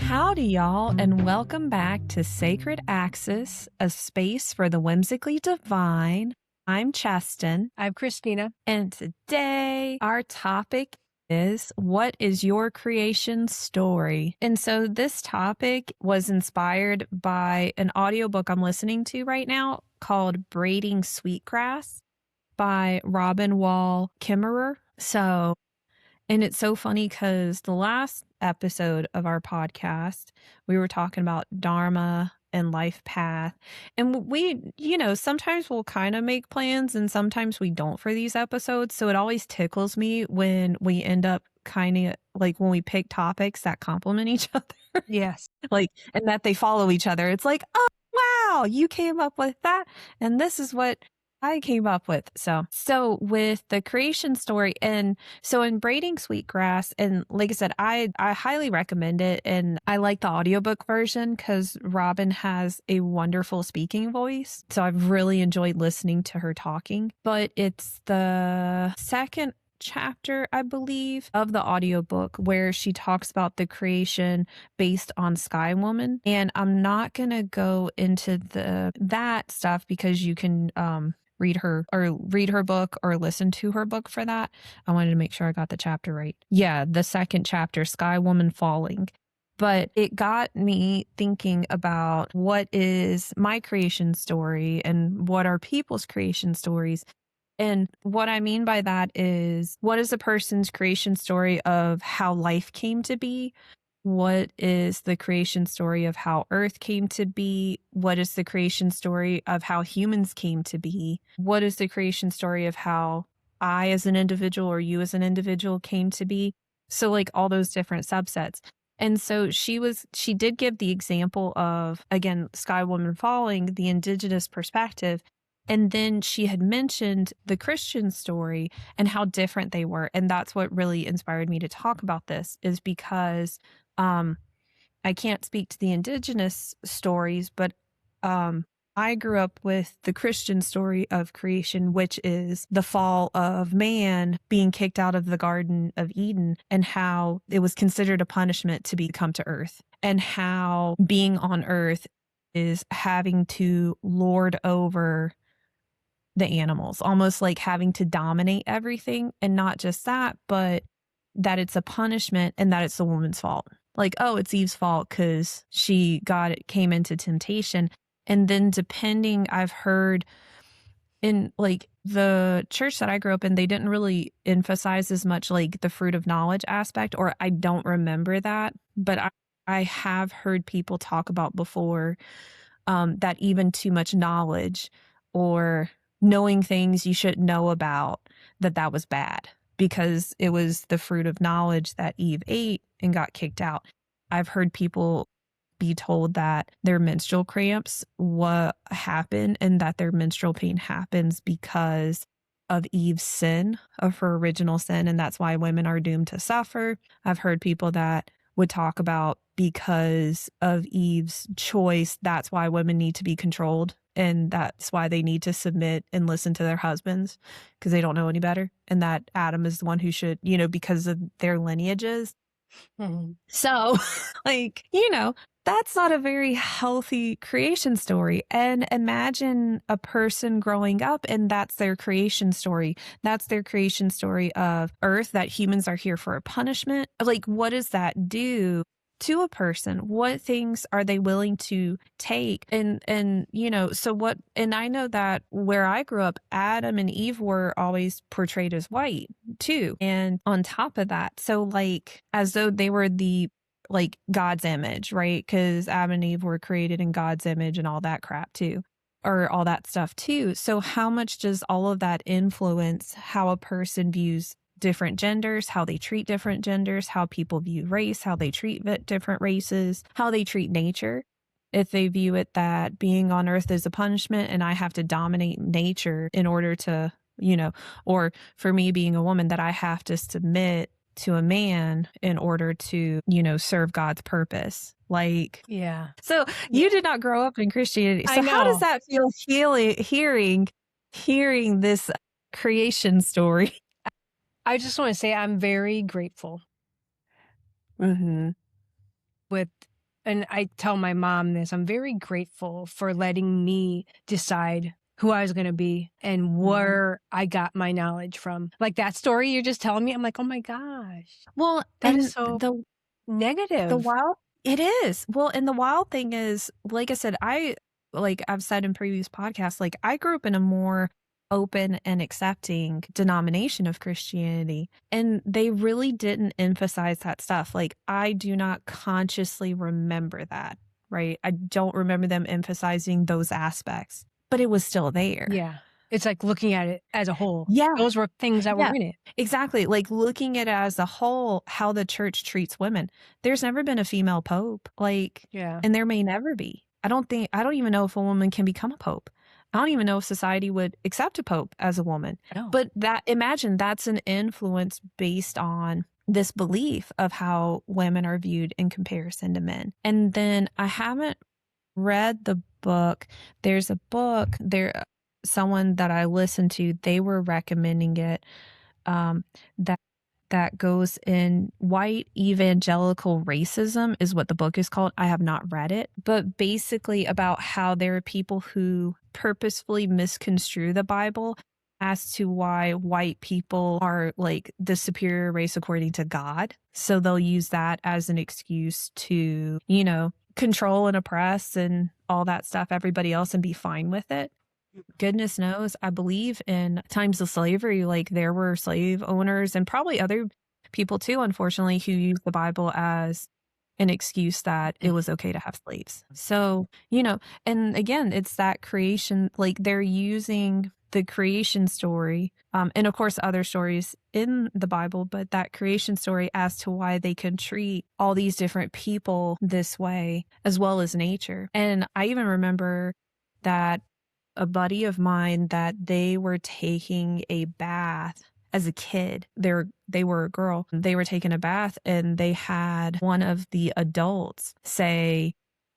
Howdy, y'all, and welcome back to Sacred Axis, a space for the whimsically divine. I'm Chesten. I'm Christina. And today our topic is, what is your creation story? And so this topic was inspired by an audiobook I'm listening to right now called Braiding Sweetgrass by Robin Wall Kimmerer. And it's so funny because the last episode of our podcast, we were talking about Dharma and life path. And we, sometimes we'll kind of make plans and sometimes we don't for these episodes. So it always tickles me when we end up kind of like when we pick topics that complement each other. Yes. And that they follow each other. It's like, oh, wow, you came up with that. And this is what I came up with. So with the creation story, and so in Braiding Sweetgrass, and like I said, I highly recommend it, and I like the audiobook version because Robin has a wonderful speaking voice. So I've really enjoyed listening to her talking. But it's the second chapter, I believe, of the audiobook where she talks about the creation based on Skywoman. And I'm not gonna go into that stuff because you can read her book or listen to her book for that. I wanted to make sure I got the chapter right. Yeah, the second chapter, Skywoman Falling. But it got me thinking about what is my creation story and what are people's creation stories. And what I mean by that is, what is a person's creation story of how life came to be? What is the creation story of how Earth came to be? What is the creation story of how humans came to be? What is the creation story of how I as an individual or you as an individual came to be? So like all those different subsets. And so she did give the example of, again, Skywoman Falling, the indigenous perspective. And then she had mentioned the Christian story and how different they were. And that's what really inspired me to talk about this, is because I can't speak to the indigenous stories, but I grew up with the Christian story of creation, which is the fall of man being kicked out of the Garden of Eden and how it was considered a punishment to come to earth, and how being on earth is having to lord over the animals, almost like having to dominate everything. And not just that, but that it's a punishment and that it's the woman's fault. Like, oh, it's Eve's fault because she came into temptation. And then I've heard in like the church that I grew up in, they didn't really emphasize as much like the fruit of knowledge aspect, or I don't remember that. But I have heard people talk about before that even too much knowledge or knowing things you shouldn't know about, that was bad because it was the fruit of knowledge that Eve ate and got kicked out. I've heard people be told that their menstrual cramps happen and that their menstrual pain happens because of Eve's sin, of her original sin, and that's why women are doomed to suffer. I've heard people that would talk about because of Eve's choice, that's why women need to be controlled. And that's why they need to submit and listen to their husbands because they don't know any better. And that Adam is the one who should, because of their lineages. Mm-hmm. So that's not a very healthy creation story. And imagine a person growing up and that's their creation story. That's their creation story of Earth, that humans are here for a punishment. Like, what does that do to a person? What things are they willing to take? And I know that where I grew up, Adam and Eve were always portrayed as white too. And on top of that, so like as though they were the like God's image, right? Because Adam and Eve were created in God's image and all that crap too, or all that stuff too. So how much does all of that influence how a person views different genders, how they treat different genders, how people view race, how they treat different races, how they treat nature? If they view it that being on earth is a punishment and I have to dominate nature in order to, or for me being a woman, that I have to submit to a man in order to, serve God's purpose. Like, yeah. So you did not grow up in Christianity. So how does that feel hearing this creation story? I just want to say I'm very grateful with and I tell my mom this, I'm very grateful for letting me decide who I was going to be and where I got my knowledge from. Like that story you're just telling me, I'm like, oh my gosh, Well, that is and so the negative. wild it is. Well, and the wild thing is, like I said, I've said in previous podcasts, like I grew up in a more open and accepting denomination of Christianity, and they really didn't emphasize that stuff. Like I do not consciously remember that, right? I don't remember them emphasizing those aspects, but it was still there. Yeah. It's like looking at it as a whole. Yeah. Those were things that Yeah. were in it. Exactly. Like looking at it as a whole, how the church treats women. There's never been a female pope, Yeah. and there may never be. I don't even know if a woman can become a pope. I don't even know if society would accept a pope as a woman. Oh. But imagine that's an influence based on this belief of how women are viewed in comparison to men. And then I haven't read the book. There's a book someone that I listened to, they were recommending it, that goes in white evangelical racism is what the book is called. I have not read it, but basically about how there are people who purposefully misconstrue the Bible as to why white people are like the superior race according to God. So they'll use that as an excuse to, control and oppress and all that stuff, everybody else, and be fine with it. Goodness knows, I believe in times of slavery, like there were slave owners and probably other people too, unfortunately, who used the Bible as an excuse that it was okay to have slaves. So, and again, it's that creation, like they're using the creation story, and of course other stories in the Bible, but that creation story as to why they can treat all these different people this way, as well as nature. And I even remember that a buddy of mine, that they were taking a bath as a kid. They were a girl. They were taking a bath and they had one of the adults say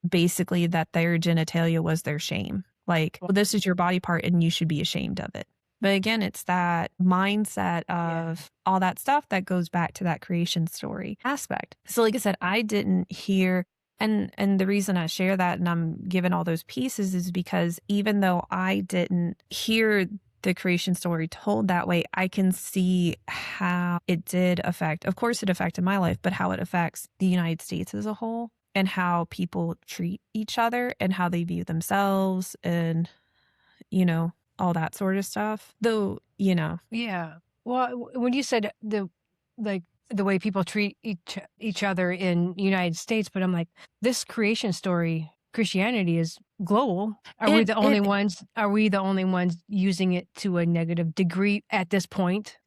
basically that their genitalia was their shame. Like, well, this is your body part and you should be ashamed of it. But again, it's that mindset of all that stuff that goes back to that creation story aspect. So like I said, I didn't hear, and the reason I share that and I'm giving all those pieces is because even though I didn't hear the creation story told that way, I can see how it did affect, of course it affected my life, but how it affects the United States as a whole and how people treat each other and how they view themselves and, all that sort of stuff. Though, Yeah. Well, when you said the way people treat each other in United States, but I'm like, this creation story, Christianity is global. Are we the only ones? Are we the only ones using it to a negative degree at this point?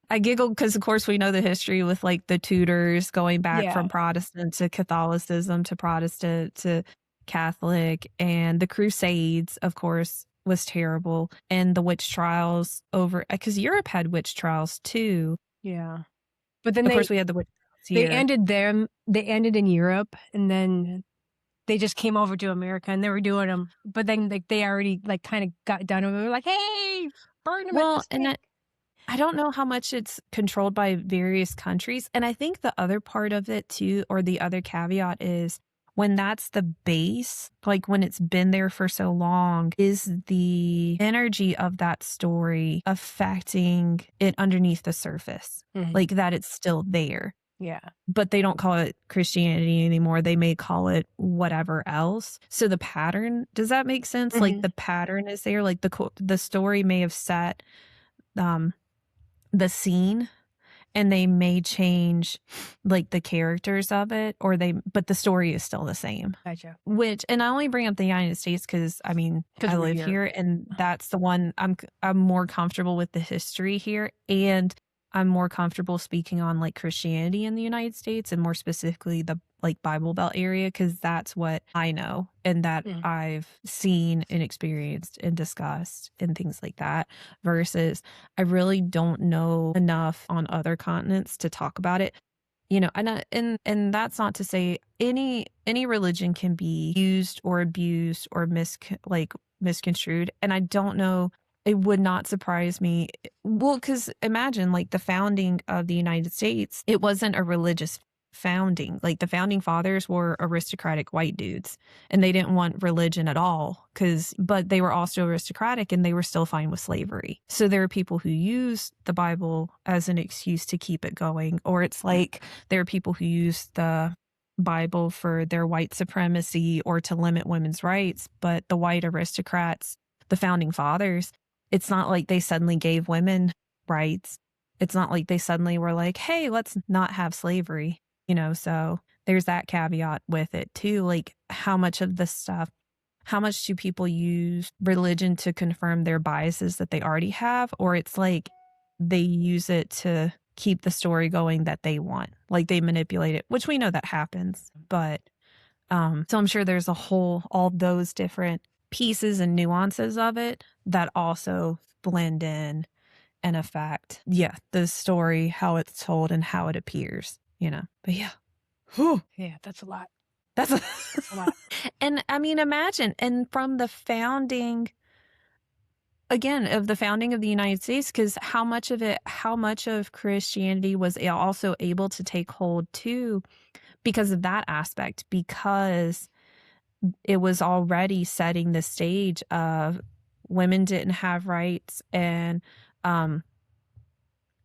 I giggle because, of course, we know the history with like the Tudors going back from Protestant to Catholicism to Protestant to Catholic, and the Crusades, of course, was terrible, and the witch trials because Europe had witch trials too. Yeah, but then of course we had the witch trials here. They ended in Europe, and then they just came over to America and they were doing them. But then they already like kind of got done and we were like, hey, burn them. Well, and I don't know how much it's controlled by various countries. And I think the other part of it too, or the other caveat is when that's the base, like when it's been there for so long, is the energy of that story affecting it underneath the surface, like that it's still there. Yeah. But they don't call it Christianity anymore. They may call it whatever else. So the pattern, does that make sense? Like the pattern is there. Like the story may have set the scene, and they may change like the characters of it, but the story is still the same. Gotcha. And I only bring up the United States because I live here, and that's the one I'm more comfortable with the history here, and I'm more comfortable speaking on like Christianity in the United States and more specifically the like Bible Belt area, because that's what I know and that I've seen and experienced and discussed and things like that, versus I really don't know enough on other continents to talk about it. And that's not to say any religion can be used or abused or misconstrued. And I don't know, it would not surprise me. Well, because imagine like the founding of the United States, it wasn't a religious founding. Like the founding fathers were aristocratic white dudes and they didn't want religion at all but they were also aristocratic and they were still fine with slavery. So there are people who use the Bible as an excuse to keep it going, or it's like there are people who use the Bible for their white supremacy or to limit women's rights. But the white aristocrats, the founding fathers, it's not like they suddenly gave women rights. It's not like they suddenly were like, hey, let's not have slavery. So there's that caveat with it too. Like how much do people use religion to confirm their biases that they already have? Or it's like they use it to keep the story going that they want. Like they manipulate it, which we know that happens. But so I'm sure there's all those different pieces and nuances of it that also blend in and affect, the story, how it's told and how it appears. But yeah. Whew. Yeah, that's a lot. That's a lot. And I mean, imagine, and from the founding of the United States, because how much of Christianity was also able to take hold too, because of that aspect, because it was already setting the stage of women didn't have rights and,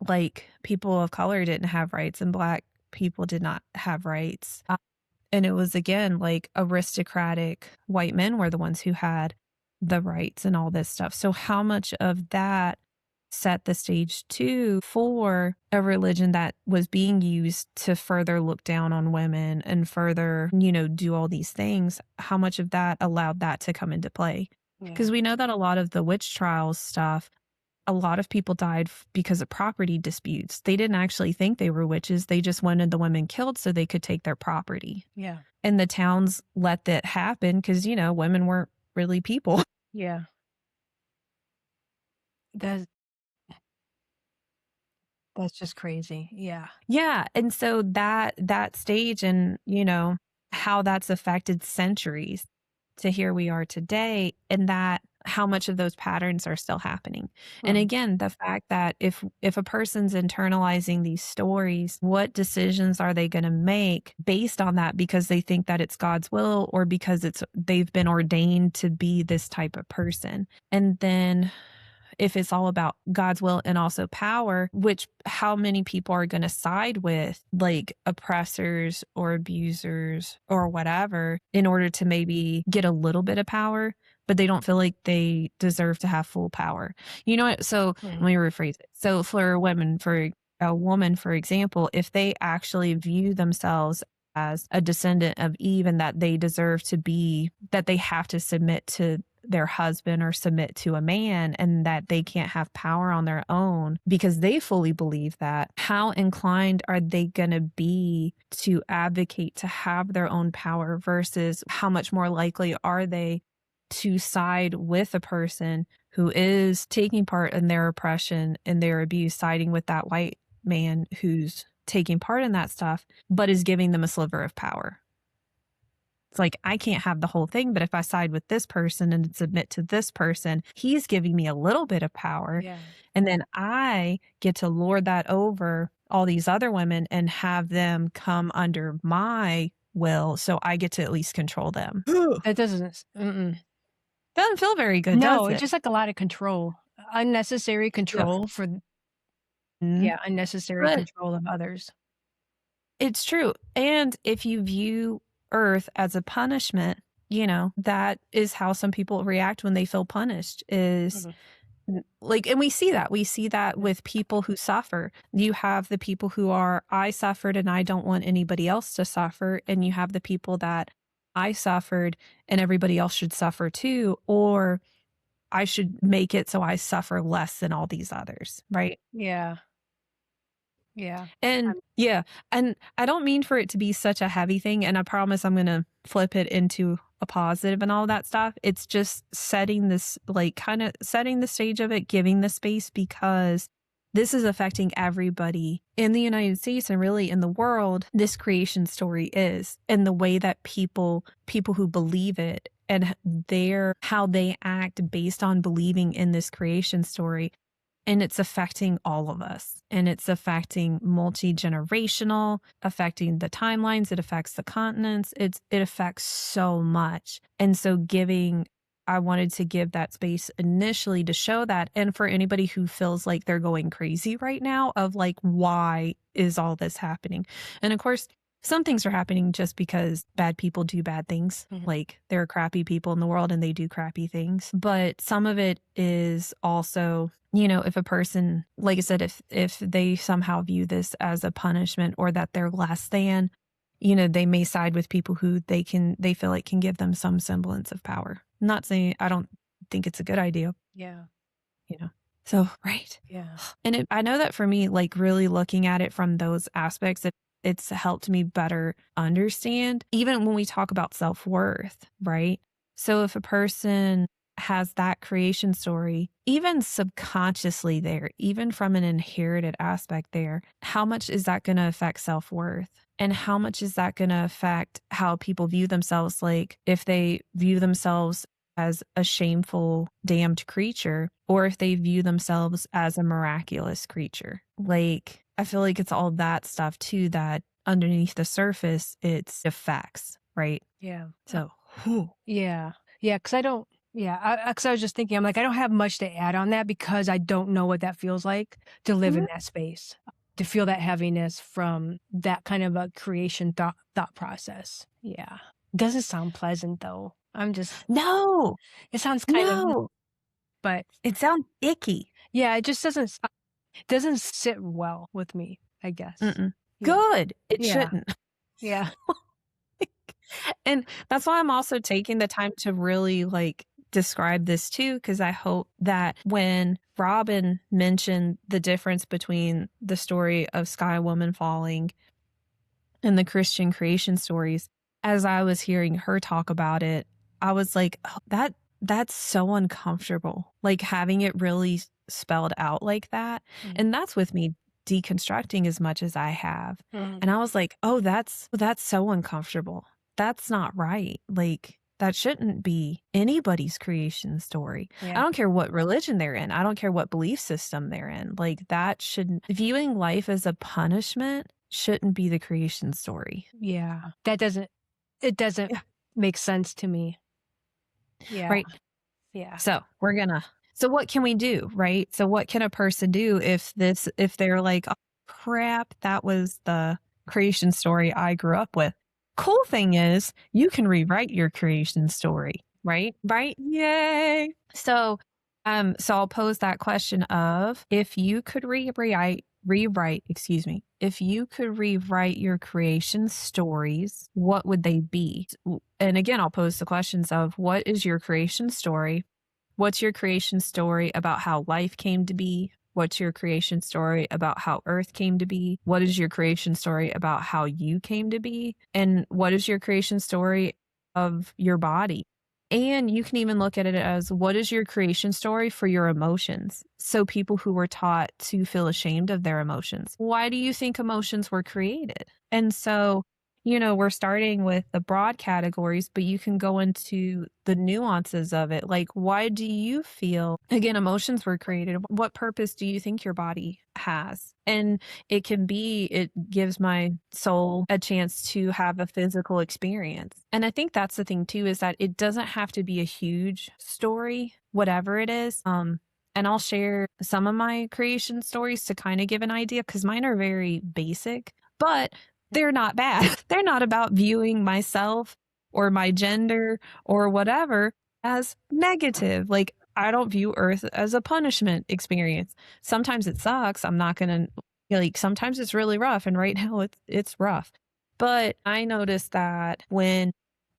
like people of color didn't have rights and Black people did not have rights. And it was, again, like aristocratic white men were the ones who had the rights and all this stuff. So how much of that set the stage too for a religion that was being used to further look down on women and further, do all these things? How much of that allowed that to come into play? Because we know that a lot of the witch trials stuff, a lot of people died because of property disputes. They didn't actually think they were witches. They just wanted the women killed so they could take their property. Yeah. And the towns let that happen because, women weren't really people. Yeah. That's just crazy. Yeah. Yeah. And so that stage and, how that's affected centuries to here we are today, and that how much of those patterns are still happening. And again, the fact that if a person's internalizing these stories, what decisions are they going to make based on that because they think that it's God's will or because they've been ordained to be this type of person? And then if it's all about God's will and also power, how many people are going to side with like oppressors or abusers or whatever in order to maybe get a little bit of power, but they don't feel like they deserve to have full power. You know what? So let me rephrase it. So for a woman, for example, if they actually view themselves as a descendant of Eve and that they deserve to be, that they have to submit to their husband or submit to a man and that they can't have power on their own because they fully believe that, how inclined are they going to be to advocate to have their own power versus how much more likely are they to side with a person who is taking part in their oppression and their abuse, siding with that white man who's taking part in that stuff, but is giving them a sliver of power. It's like, I can't have the whole thing, but if I side with this person and submit to this person, he's giving me a little bit of power. Yeah. And then I get to lord that over all these other women and have them come under my will. So I get to at least control them. That doesn't feel very good, No, does it? it's just like a lot of control. Unnecessary control for unnecessary control of others. It's true. And if you view Earth as a punishment, that is how some people react when they feel punished is like, and we see that with people who suffer. You have the people who are, I suffered and I don't want anybody else to suffer. And you have the people that I suffered and everybody else should suffer too, or I should make it so I suffer less than all these others. Right. Yeah. Yeah. And and I don't mean for it to be such a heavy thing. And I promise I'm going to flip it into a positive and all that stuff. It's just setting this, like kind of setting the stage of it, giving the space, because this is affecting everybody in the United States and really in the world. This creation story is, and the way that people who believe it and how they act based on believing in this creation story and it's affecting all of us, and it's affecting multi-generational, affecting the timelines. It affects the continents. It affects so much. And so I wanted to give that space initially to show that. And for anybody who feels like they're going crazy right now of like, why is all this happening? And of course, some things are happening just because bad people do bad things. Like there are crappy people in the world and they do crappy things. But some of it is also, if a person, like I said, if they somehow view this as a punishment or that they're less than, they may side with people who they feel like can give them some semblance of power. I'm not saying I don't think it's a good idea. Yeah. So, right. Yeah. And I know that for me, like really looking at it from those aspects, it's helped me better understand, even when we talk about self-worth, right? So if a person has that creation story, even subconsciously there, even from an inherited aspect there, how much is that going to affect self-worth? And how much is that going to affect how people view themselves? Like if they view themselves as a shameful, damned creature, or if they view themselves as a miraculous creature. Like, I feel like it's all that stuff too, that underneath the surface, it's effects, right? Yeah. So, yeah. Yeah. Cause I don't, cause I was just thinking, I'm like, I don't have much to add on that because I don't know what that feels like to live in that space, to feel that heaviness from that kind of a creation thought process. Yeah. Doesn't sound pleasant though. no, It sounds kind of, but it sounds icky. Yeah, it just doesn't sit well with me, I guess. Yeah. Good. It shouldn't. Yeah. And that's why I'm also taking the time to really like describe this too, because I hope that when Robin mentioned the difference between the story of Skywoman falling and the Christian creation stories, as I was hearing her talk about it, I was like, oh, that's so uncomfortable. Like having it really spelled out like that. And that's with me deconstructing as much as I have. And I was like, oh, that's so uncomfortable. That's not right. Like that shouldn't be anybody's creation story. Yeah. I don't care what religion they're in. I don't care what belief system they're in. Like that shouldn't, viewing life as a punishment shouldn't be the creation story. Yeah. It doesn't make sense to me. Yeah. Right. Yeah. So so what can we do? Right. So what can a person do if they're like, oh, crap, that was the creation story I grew up with. Cool thing is you can rewrite your creation story. Right. Yay. So I'll pose that question of if you could if you could rewrite your creation stories, what would they be? And again, I'll pose the questions of what is your creation story? What's your creation story about how life came to be? What's your creation story about how Earth came to be? What is your creation story about how you came to be? And what is your creation story of your body? And you can even look at it as what is your creation story for your emotions? So people who were taught to feel ashamed of their emotions, why do you think emotions were created? And so, we're starting with the broad categories, but you can go into the nuances of it. Like, why do you feel, again, emotions were created? What purpose do you think your body has? And it gives my soul a chance to have a physical experience. And I think that's the thing too, is that it doesn't have to be a huge story, whatever it is. And I'll share some of my creation stories to kind of give an idea because mine are very basic, but they're not bad. They're not about viewing myself or my gender or whatever as negative. Like I don't view Earth as a punishment experience. Sometimes it sucks. I'm not going to sometimes it's really rough. And right now it's rough. But I noticed that when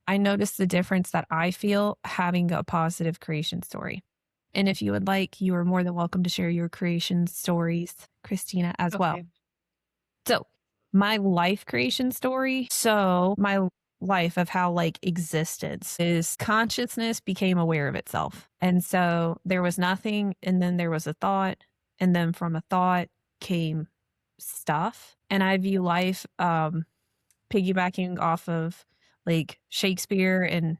I notice the difference that I feel having a positive creation story. And if you would like, you are more than welcome to share your creation stories, Christina, as well. So my life creation story. So my life of how existence is consciousness became aware of itself. And so there was nothing. And then there was a thought. And then from a thought came stuff. And I view life, piggybacking off of Shakespeare and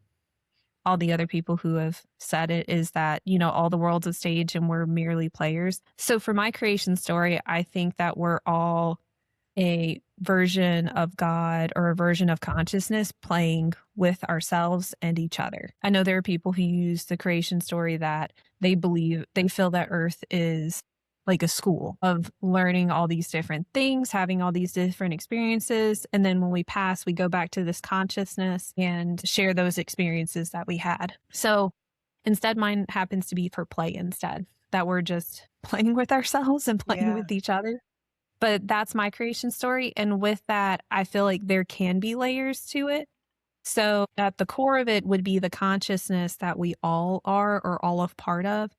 all the other people who have said it is that, all the world's a stage and we're merely players. So for my creation story, I think that we're all a version of God or a version of consciousness playing with ourselves and each other. I know there are people who use the creation story that they feel that Earth is like a school of learning all these different things, having all these different experiences. And then when we pass, we go back to this consciousness and share those experiences that we had. So instead, mine happens to be for play instead, that we're just playing with ourselves and playing with each other. But that's my creation story. And with that, I feel like there can be layers to it. So at the core of it would be the consciousness that we all are or all of part of.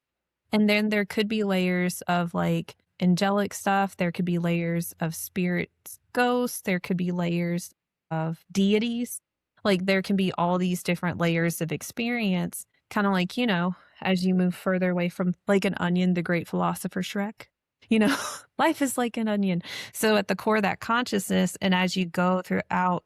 And then there could be layers of like angelic stuff. There could be layers of spirits, ghosts. There could be layers of deities. Like there can be all these different layers of experience, kind of like, as you move further away from like an onion, the great philosopher Shrek. Life is like an onion. So at the core of that consciousness, and as you go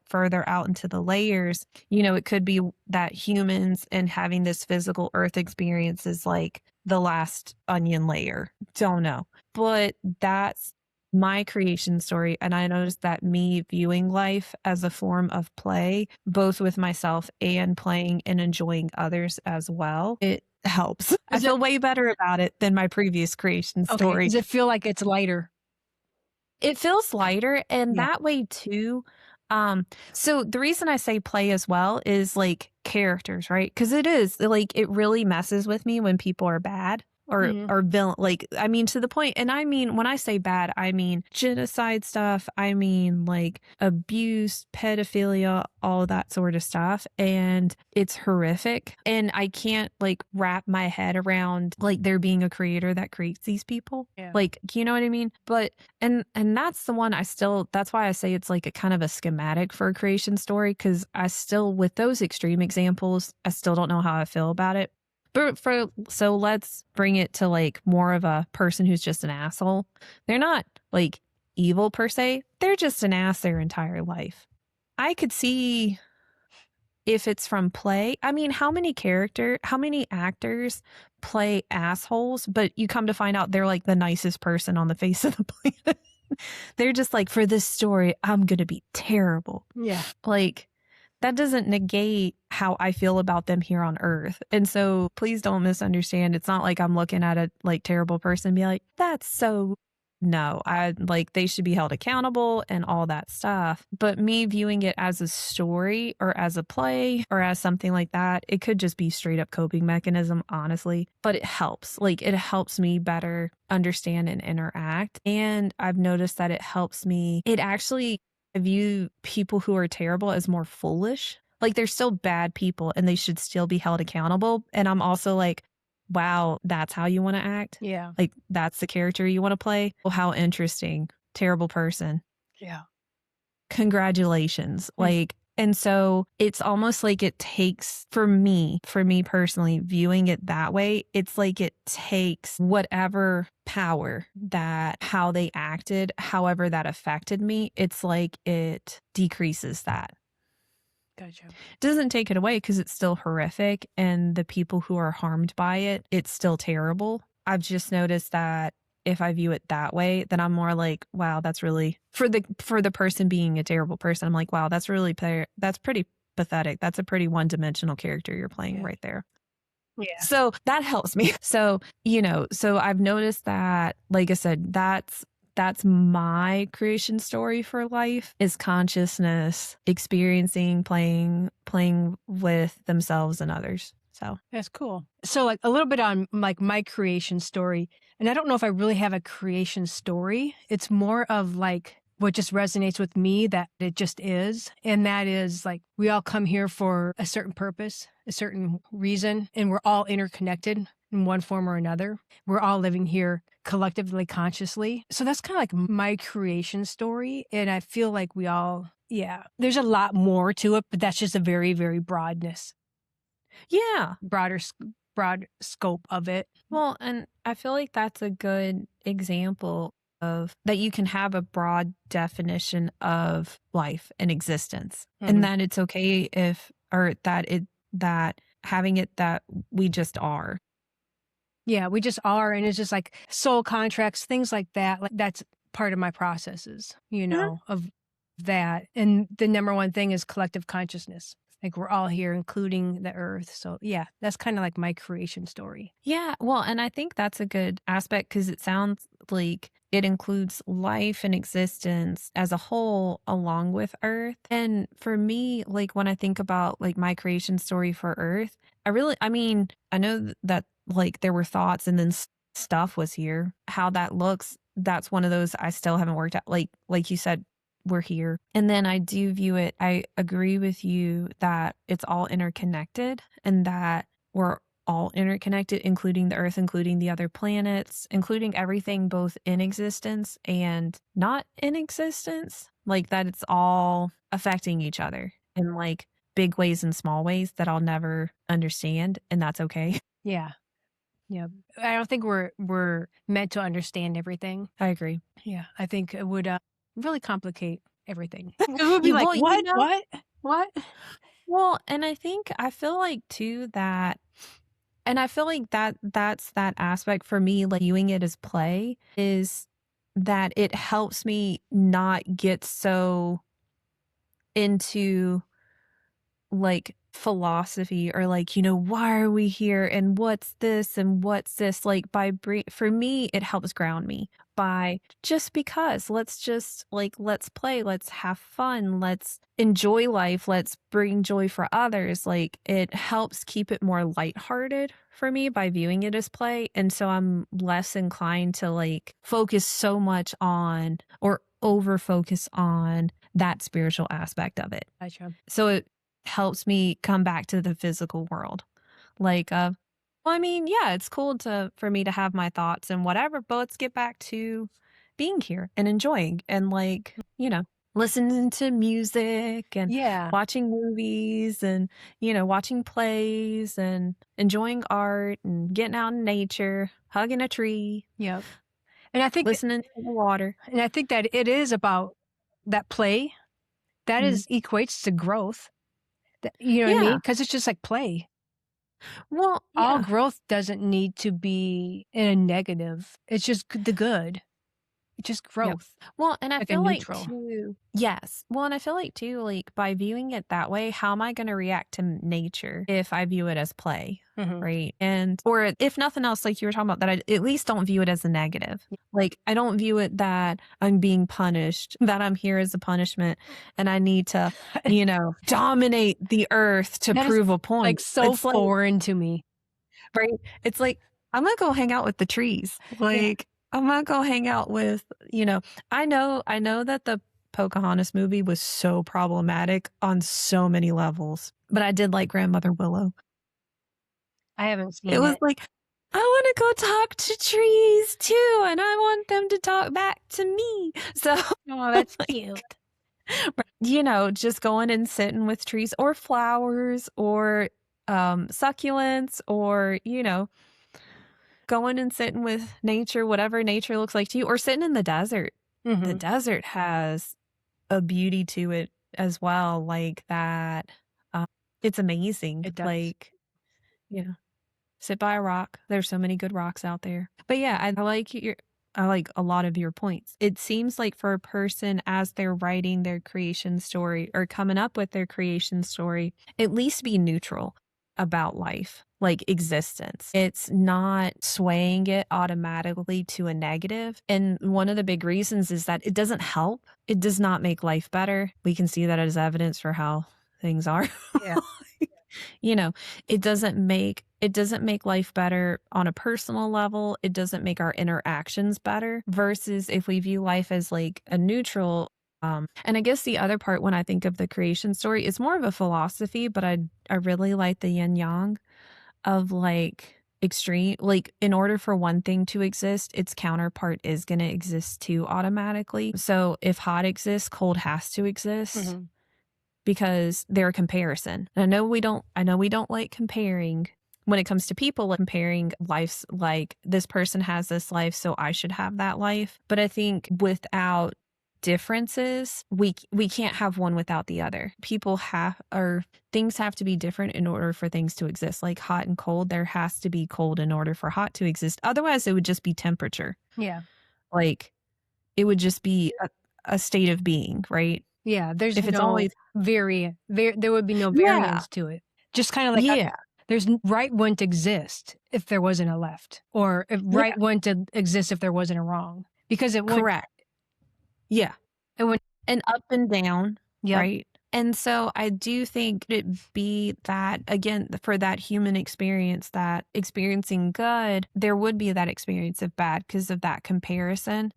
further out into the layers, it could be that humans and having this physical earth experience is like the last onion layer. Don't know. But that's my creation story. And I noticed that me viewing life as a form of play, both with myself and playing and enjoying others as well, it helps. I feel way better about it than my previous creation story. Does it feel like it's lighter? It feels lighter, and that way too. So the reason I say play as well is like characters, right? Because it is like it really messes with me when people are bad or villain. Like, I mean, to the point, and I mean, when I say bad, I mean genocide stuff. I mean like abuse, pedophilia, all that sort of stuff. And it's horrific. And I can't like wrap my head around like there being a creator that creates these people. Yeah. Like, you know what I mean? But, and that's the one that's why I say it's like a kind of a schematic for a creation story. Cause I still, with those extreme examples, I still don't know how I feel about it. But so let's bring it to like more of a person who's just an asshole. They're not like evil per se. They're just an ass their entire life. I could see if it's from play. I mean, how many actors play assholes, but you come to find out they're like the nicest person on the face of the planet. They're just like, for this story, I'm going to be terrible. Yeah. Like, that doesn't negate how I feel about them here on Earth. And so please don't misunderstand. It's not like I'm looking at a like terrible person and be like, that's so, no, I like they should be held accountable and all that stuff. But me viewing it as a story or as a play or as something like that, it could just be straight up coping mechanism, honestly. But it helps. Like it helps me better understand and interact. And I've noticed that I view people who are terrible as more foolish. Like they're still bad people and they should still be held accountable. And I'm also like, wow, that's how you want to act? Yeah. Like that's the character you want to play? Well, how interesting. Terrible person. Yeah. Congratulations. Like, and so it's almost like it takes, for me personally, viewing it that way, it's like it takes whatever power that how they acted, however that affected me, it's like it decreases that. Gotcha. Doesn't take it away because it's still horrific. And the people who are harmed by it, it's still terrible. I've just noticed that if I view it that way, then I'm more like, wow, that's really for the person being a terrible person. I'm like, wow, that's pretty pathetic. That's a pretty one-dimensional character you're playing right there. Yeah. So that helps me. So, so I've noticed that, like I said, that's my creation story for life is consciousness, experiencing, playing with themselves and others. So that's cool. So like a little bit on like my creation story. And I don't know if I really have a creation story. It's more of like what just resonates with me that it just is. And that is like, we all come here for a certain purpose, a certain reason, and we're all interconnected in one form or another. We're all living here collectively, consciously. So that's kind of like my creation story. And I feel like we all, there's a lot more to it, but that's just a very, very broadness. Yeah. Broad scope of it. Well, and I feel like that's a good example of that you can have a broad definition of life and existence, and that it's okay that having it that we just are. Yeah, we just are. And it's just like soul contracts, things like that. Like that's part of my processes, of that. And the number one thing is collective consciousness. Like we're all here, including the earth. So yeah, that's kind of like my creation story. Yeah, well, and I think that's a good aspect because it sounds like it includes life and existence as a whole along with Earth. And for me, like when I think about like my creation story for Earth, I mean, I know that like there were thoughts and then stuff was here. How that looks, that's one of those I still haven't worked out. Like you said, we're here. And then I do view it, I agree with you that it's all interconnected and that we're all interconnected, including the earth, including the other planets, including everything both in existence and not in existence, like that it's all affecting each other in like big ways and small ways that I'll never understand. And that's okay. Yeah. Yeah. I don't think we're meant to understand everything. I agree. Yeah. I think it would really complicate everything. It would be like, Well, what? Well, and I feel like too that, and I feel like that's that aspect for me, like viewing it as play is that it helps me not get so into like philosophy or like, why are we here and what's this and what's this? Like for me, it helps ground me by just because let's play, let's have fun, let's enjoy life, let's bring joy for others. Like it helps keep it more lighthearted for me by viewing it as play. And so I'm less inclined to like focus so much on or over focus on that spiritual aspect of it. Gotcha. So it helps me come back to the physical world. Like, well, I mean, yeah, it's cool for me to have my thoughts and whatever, but let's get back to being here and enjoying and like, listening to music and Yeah. watching movies and, watching plays and enjoying art and getting out in nature, hugging a tree. Yep. And I think listening to the water. And I think that it is about that play that is equates to growth. You know what I mean? Because it's just like play. Well, all growth doesn't need to be in a negative. It's just the good. It's just growth. Yep. Well, and I like feel a like neutral. too, yes. Well, and I feel like too, like by viewing it that way, how am I going to react to nature if I view it as play? Right. And, or if nothing else, like you were talking about, that I at least don't view it as a negative. Like I don't view it that I'm being punished, that I'm here as a punishment and I need to, dominate the earth to That prove a point. Like so foreign to me. Right. It's like, I'm going to go hang out with the trees. Like, I'm going to go hang out with, I know that the Pocahontas movie was so problematic on so many levels, but I did like Grandmother Willow. I haven't seen it. It was like, I want to go talk to trees too, and I want them to talk back to me. So, oh, that's cute. Just going and sitting with trees or flowers or succulents or, going and sitting with nature, whatever nature looks like to you, or sitting in the desert. The desert has a beauty to it as well, like that. It's amazing. It does. Like, sit by a rock. There's so many good rocks out there. But yeah, I like a lot of your points. It seems like for a person as they're writing their creation story or coming up with their creation story, at least be neutral about life, like existence. It's not swaying it automatically to a negative. And one of the big reasons is that it doesn't help. It does not make life better. We can see that as evidence for how things are. Yeah. It doesn't make life better on a personal level. It doesn't make our interactions better versus if we view life as like a neutral. And I guess the other part when I think of the creation story, it's more of a philosophy, but I really like the yin yang of like extreme, like in order for one thing to exist, its counterpart is going to exist too automatically. So if hot exists, cold has to exist. Because they're a comparison. And I know we don't like comparing when it comes to people, like comparing lives, like this person has this life, so I should have that life. But I think without differences, we can't have one without the other. People have, or things have to be different in order for things to exist. Like hot and cold, there has to be cold in order for hot to exist. Otherwise, it would just be temperature. Yeah. Like it would just be a state of being, right? Yeah. There's If it's no always there would be no yeah, variance to it. Just kind of like yeah, right wouldn't exist if there wasn't a left, or if yeah, right wouldn't exist if there wasn't a wrong, because it wouldn't. correct. Yeah. It wouldn't. And up and down, Yep. right? And so I do think it be that, again, for that human experience, that experiencing good, there would be that experience of bad because of that comparison.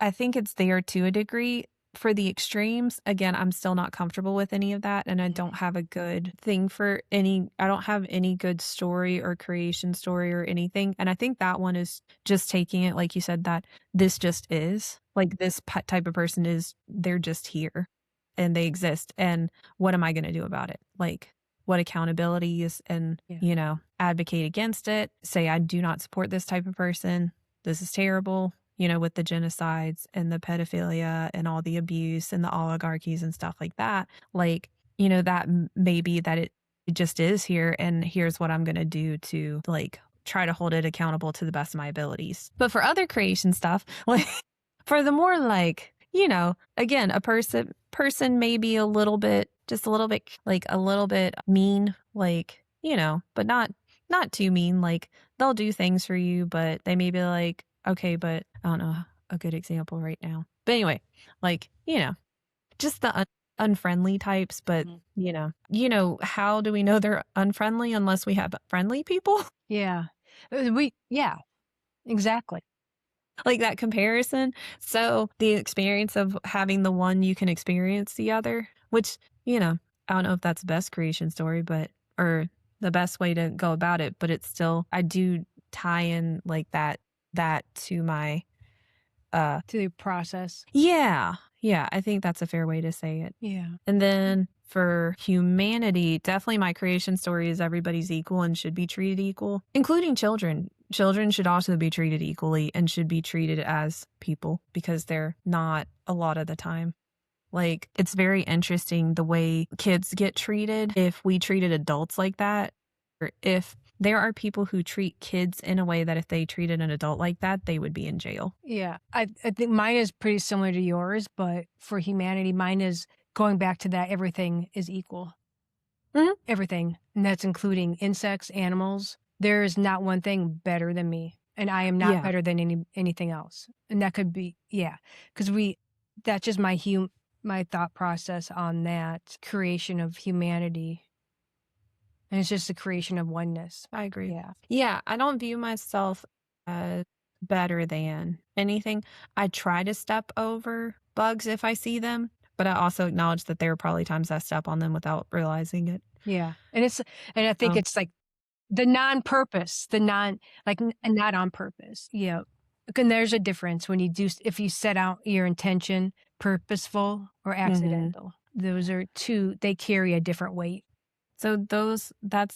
I think it's there to a degree. For the extremes, again, I'm still not comfortable with any of that. And I don't have a good thing for I don't have any good story or creation story or anything. And I think that one is just taking it, like you said, that this just is. Like this type of person they're just here and they exist. And what am I going to do about it? Like what accountability is, and, Yeah. Advocate against it. Say, I do not support this type of person. This is terrible. With the genocides and the pedophilia and all the abuse and the oligarchies and stuff like that. Like, that maybe that it just is here, and here's what I'm going to do to like try to hold it accountable to the best of my abilities. But for other creation stuff, like for the more like, again, a person may be just a little bit, like a little bit mean, like, but not too mean. Like they'll do things for you, but they may be like, okay, but I don't know a good example right now. But anyway, like, just the unfriendly types, but how do we know they're unfriendly unless we have friendly people? Yeah. Exactly. Like that comparison. So the experience of having the one, you can experience the other, which, I don't know if that's the best creation story, or the best way to go about it, but it's still, I do tie in like that to my to the process. yeah, I think that's a fair way to say it. Yeah. And then for humanity, definitely my creation story is everybody's equal and should be treated equal, including children. Children should also be treated equally and should be treated as people, because they're not a lot of the time. Like, it's very interesting the way kids get treated if we treated adults like that, or if there are people who treat kids in a way that if they treated an adult like that, they would be in jail. Yeah. I think mine is pretty similar to yours, but for humanity, mine is going back to that everything is equal. Mhm. Everything. And that's including insects, animals. There is not one thing better than me. And I am not Yeah. better than anything else. And that could be, because that's just my thought process on that creation of humanity. And it's just the creation of oneness. I agree. Yeah. Yeah, I don't view myself as better than anything. I try to step over bugs if I see them, but I also acknowledge that there are probably times I step on them without realizing it. Yeah. And I think it's like the non-purpose, and not on purpose. Yeah. And there's a difference when if you set out your intention, purposeful or accidental. Those are two, they carry a different weight. So that's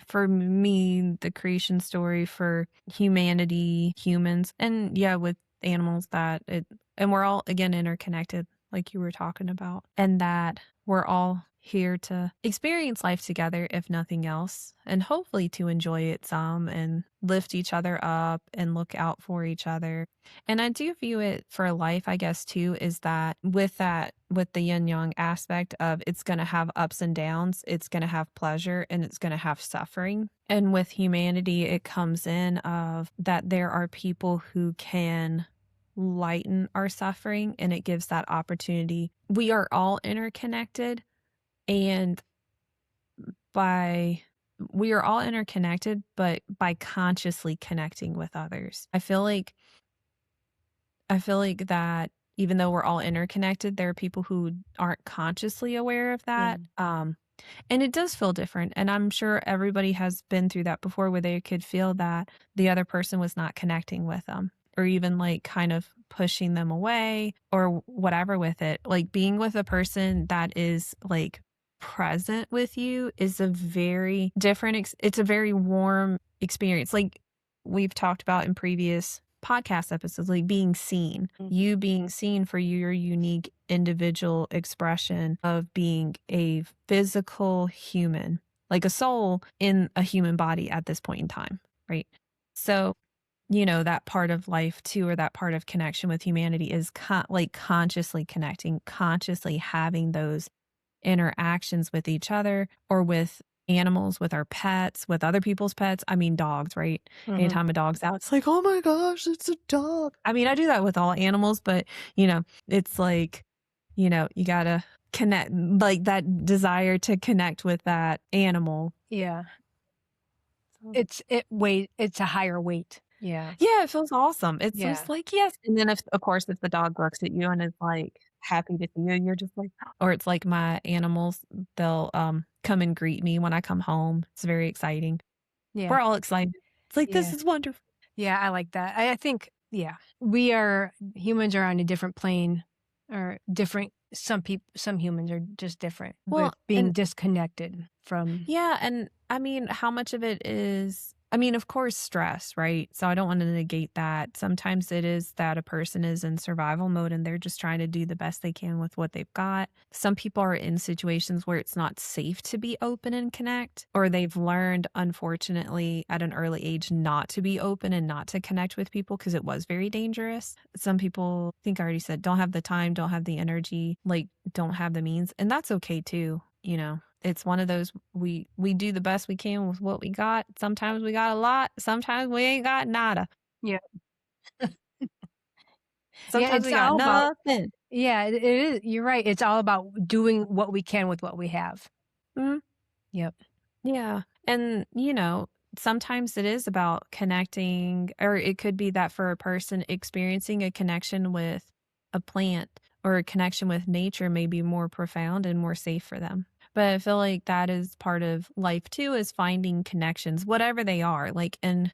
for me, the creation story for humanity, humans, and with animals, and we're all, again, interconnected, like you were talking about, and that we're all here to experience life together, if nothing else, and hopefully to enjoy it some and lift each other up and look out for each other. And I do view it for life, I guess, too, is that with the yin yang aspect of it's going to have ups and downs, it's going to have pleasure, and it's going to have suffering. And with humanity, it comes in of that there are people who can lighten our suffering, and it gives that opportunity. We are all interconnected, and we are all interconnected, but by consciously connecting with others. I feel like that even though we're all interconnected, there are people who aren't consciously aware of that. And it does feel different. And I'm sure everybody has been through that before, where they could feel that the other person was not connecting with them, or even like kind of pushing them away or whatever with it. Like being with a person that is like present with you is a very different, it's a very warm experience. Like we've talked about in previous podcast episodes, like being seen, you being seen for your unique individual expression of being a physical human, like a soul in a human body at this point in time, right? So, that part of life too, or that part of connection with humanity is like consciously connecting, consciously having those interactions with each other or with animals, with our pets, with other people's pets. I mean, dogs, right? Anytime a dog's out, it's like, oh my gosh, it's a dog. I mean, I do that with all animals, but it's like, you gotta connect, like that desire to connect with that animal. Yeah. It's a higher weight. Yeah. Yeah, it feels awesome. It's Yeah. just like, yes. And then if the dog looks at you and is like happy to see you, you're just like, or it's like my animals, they'll come and greet me when I come home. It's very exciting. Yeah. We're all excited. It's like, this Yeah. is wonderful. Yeah, I like that. I think, humans are on a different plane or different. Some humans are just different Well, with being and disconnected from. yeah, and I mean, how much of it is, of course, stress, right? So I don't want to negate that. Sometimes it is that a person is in survival mode and they're just trying to do the best they can with what they've got. Some people are in situations where it's not safe to be open and connect, or they've learned, unfortunately, at an early age not to be open and not to connect with people because it was very dangerous. Some people, I think I already said, don't have the time, don't have the energy, like don't have the means, and that's okay too, It's one of those, we do the best we can with what we got. Sometimes we got a lot. Sometimes we ain't got nada. Yeah. Sometimes we got nothing. It is. You're right. It's all about doing what we can with what we have. Mhm. Yep. Yeah. And, sometimes it is about connecting, or it could be that for a person experiencing a connection with a plant or a connection with nature may be more profound and more safe for them. But I feel like that is part of life too, is finding connections, whatever they are, like in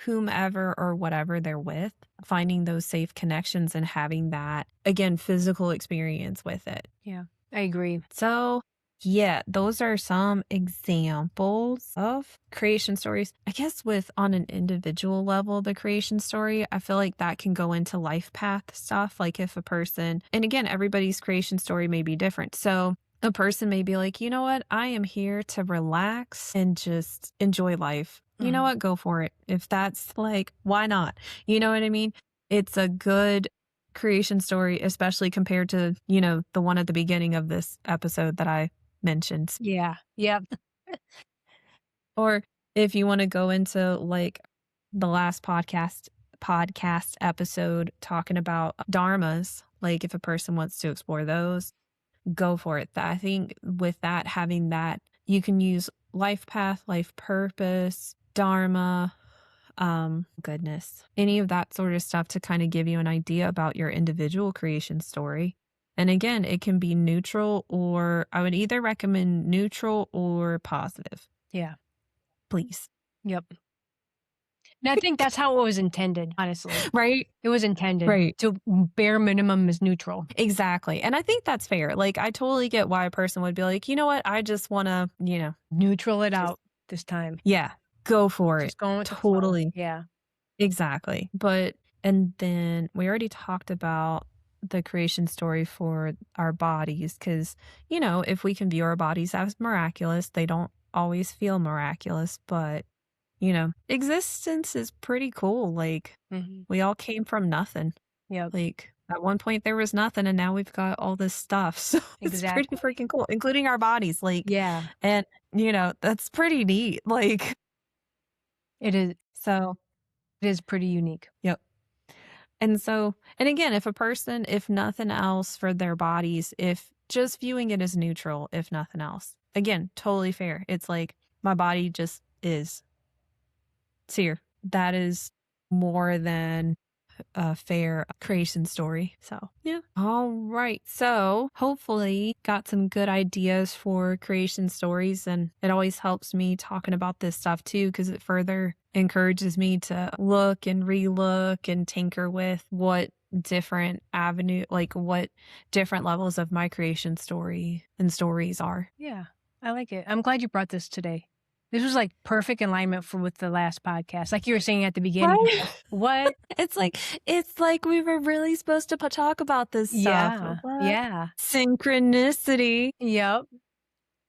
whomever or whatever they're with, finding those safe connections and having that, again, physical experience with it. Yeah, I agree. So yeah, those are some examples of creation stories. I guess on an individual level, the creation story, I feel like that can go into life path stuff. Like if a person, and again, everybody's creation story may be different. So a person may be like, you know what? I am here to relax and just enjoy life. You know what? Go for it. If that's like, why not? You know what I mean? It's a good creation story, especially compared to, the one at the beginning of this episode that I mentioned. Yeah. Yep. Or if you want to go into like the last podcast episode talking about dharmas, like if a person wants to explore those, go for it. I think with that, having that, you can use life path, life purpose, dharma, any of that sort of stuff to kind of give you an idea about your individual creation story. And again, it can be neutral, or I would either recommend neutral or positive. Yeah. Please. Yep. And I think that's how it was intended, honestly. Right? It was intended. Right. To bare minimum is neutral. Exactly. And I think that's fair. Like, I totally get why a person would be like, you know what? I just want to, neutral it out this time. Yeah. Go for it. Just going with Totally. the flow. Yeah. Exactly. And then we already talked about the creation story for our bodies, because, if we can view our bodies as miraculous, they don't always feel miraculous, but, existence is pretty cool. Like, we all came from nothing. Yeah. Like, at one point there was nothing, and now we've got all this stuff. So it's pretty freaking cool, including our bodies. Like, yeah. And, that's pretty neat. Like, it is. So it is pretty unique. Yep. And again, if nothing else for their bodies, if just viewing it as neutral, if nothing else, again, totally fair. It's like, my body just is. It's here. That is more than a fair creation story. So, yeah. All right. So, hopefully got some good ideas for creation stories. And it always helps me talking about this stuff too, because it further encourages me to look and relook and tinker with what different what different levels of my creation story and stories are. Yeah. I like it. I'm glad you brought this today. This was like perfect alignment with the last podcast. Like you were saying at the beginning. Right? What? It's like we were really supposed to talk about this stuff. Yeah. What? Yeah. Synchronicity. Yep.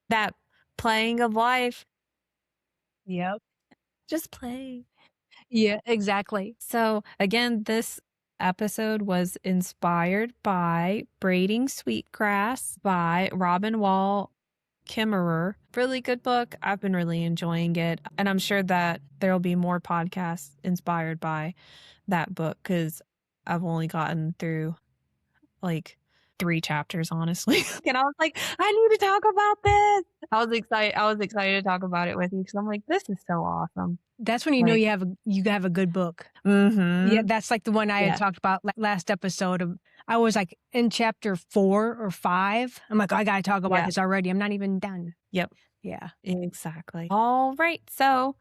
That playing of life. Yep. Just play. Yeah, exactly. So again, this episode was inspired by Braiding Sweetgrass by Robin Wall Kimmerer. Really good book. I've been really enjoying it. And I'm sure that there'll be more podcasts inspired by that book because I've only gotten through like 3 chapters, honestly. And I was like, I need to talk about this. I was excited to talk about it with you because I'm like, this is so awesome. That's when you know you have a good book. Mm-hmm. Yeah, that's like the one I had talked about last episode. I was like in chapter 4 or 5. I'm like, I gotta talk about this already. I'm not even done. Yep. Yeah. Exactly. All right. So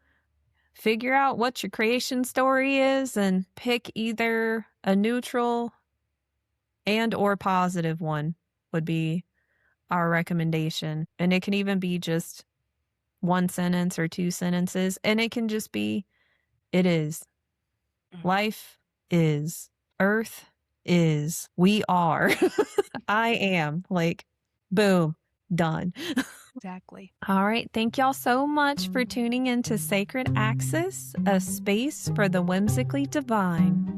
figure out what your creation story is and pick either a neutral and or positive one would be our recommendation. And it can even be just 1 sentence or 2 sentences. And it can just be, it is. Life is. Earth is. We are. I am. Like, boom, done. Exactly. All right. Thank y'all so much for tuning into Sacred Axis, a space for the whimsically divine.